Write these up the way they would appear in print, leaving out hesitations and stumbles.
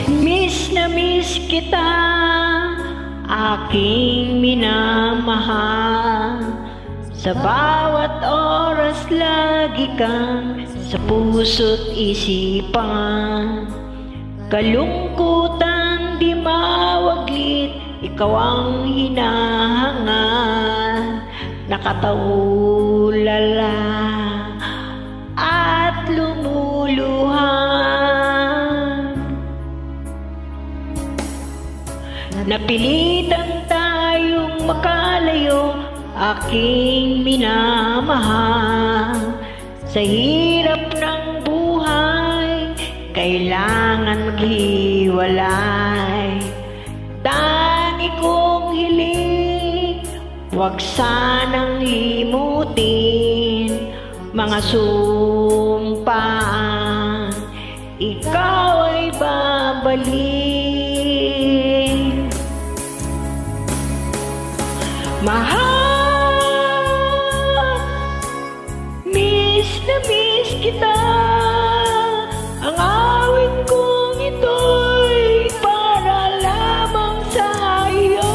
Miss na miss kita, aking minamahal. Sa bawat oras lagi kang sa puso't isipan. Kalungkutan di mawaglit, ikaw ang hinahangal. Nakataulala at lumuluhan. Napilitan tayong makalayo, aking minamahal. Sa hirap ng buhay, kailangan maghiwalay. Tani kong hiling, huwag sanang limutin mga sumpaan, ikaw ay babalik. Mahal, miss na miss kita. Ang awit kong ito'y para lamang sa iyo.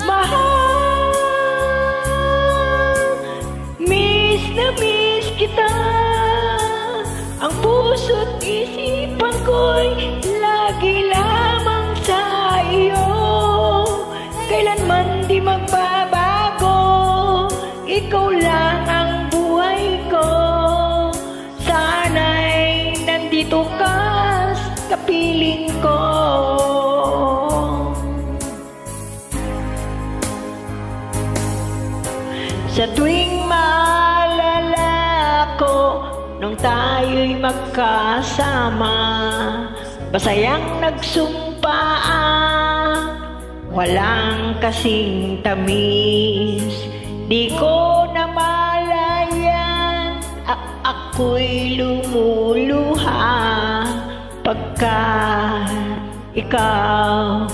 Mahal, miss na miss kita. Ang puso't isipan ko'y lagi lamang sa iyo. Kailanman di magbabago, ikaw lang ang buhay ko. Sana'y nandito ka sa kapiling ko. Sa tuwing maalala ko, nung tayo'y magkasama, masayang nagsumpaan, walang kasing tamis. Di ko namalayan, ako'y lumuluha pagkat ikaw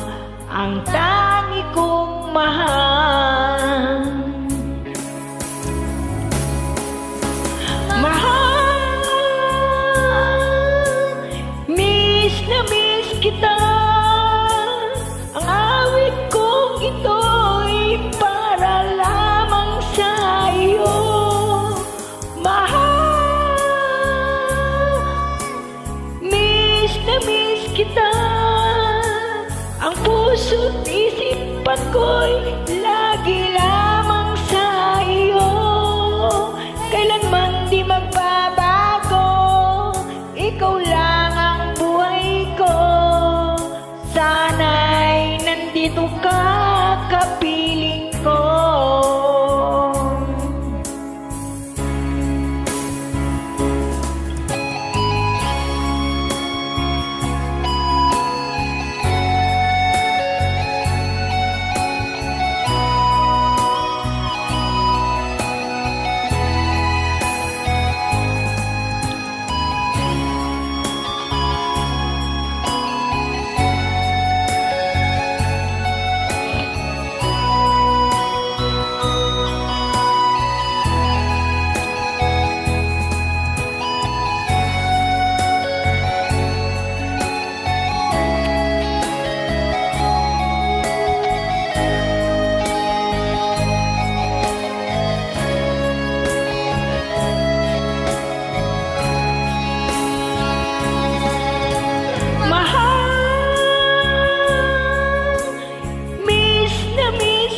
ang tangi kong mahal. Mahal, miss na miss kita. Ang awit kong ito'y para lamang sa iyo. Mahal, miss na miss kita. Ang puso't isipan ko'y lagi lamang sa iyo. Kailanman di magbabago, ikaw lang ang buhay ko. Sana'y nandito ka kapiling ko.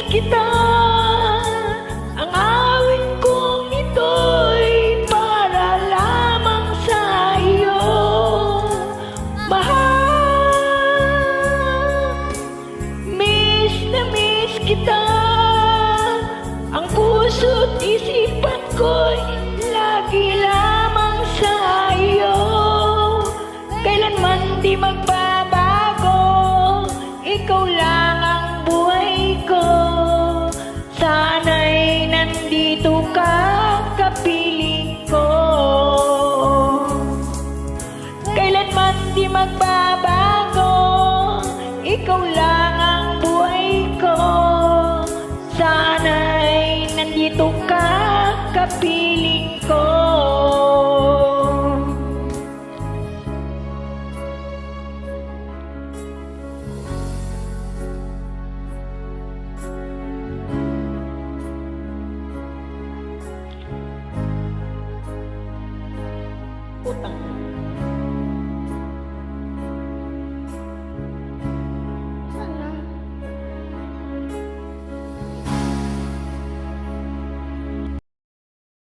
Kita, ang awit kong ito'y para lamang sa iyo. Mahal, miss na miss kita. Ang puso't isipan ko'y lagi lamang sa iyo. Kailanman di magbabago, ikaw lang ang buhay ko. Sana'y nandito ka kapiling ko. Kailanman di magbabago, ikaw lang ang buhay ko. Sana'y nandito ka kapiling ko.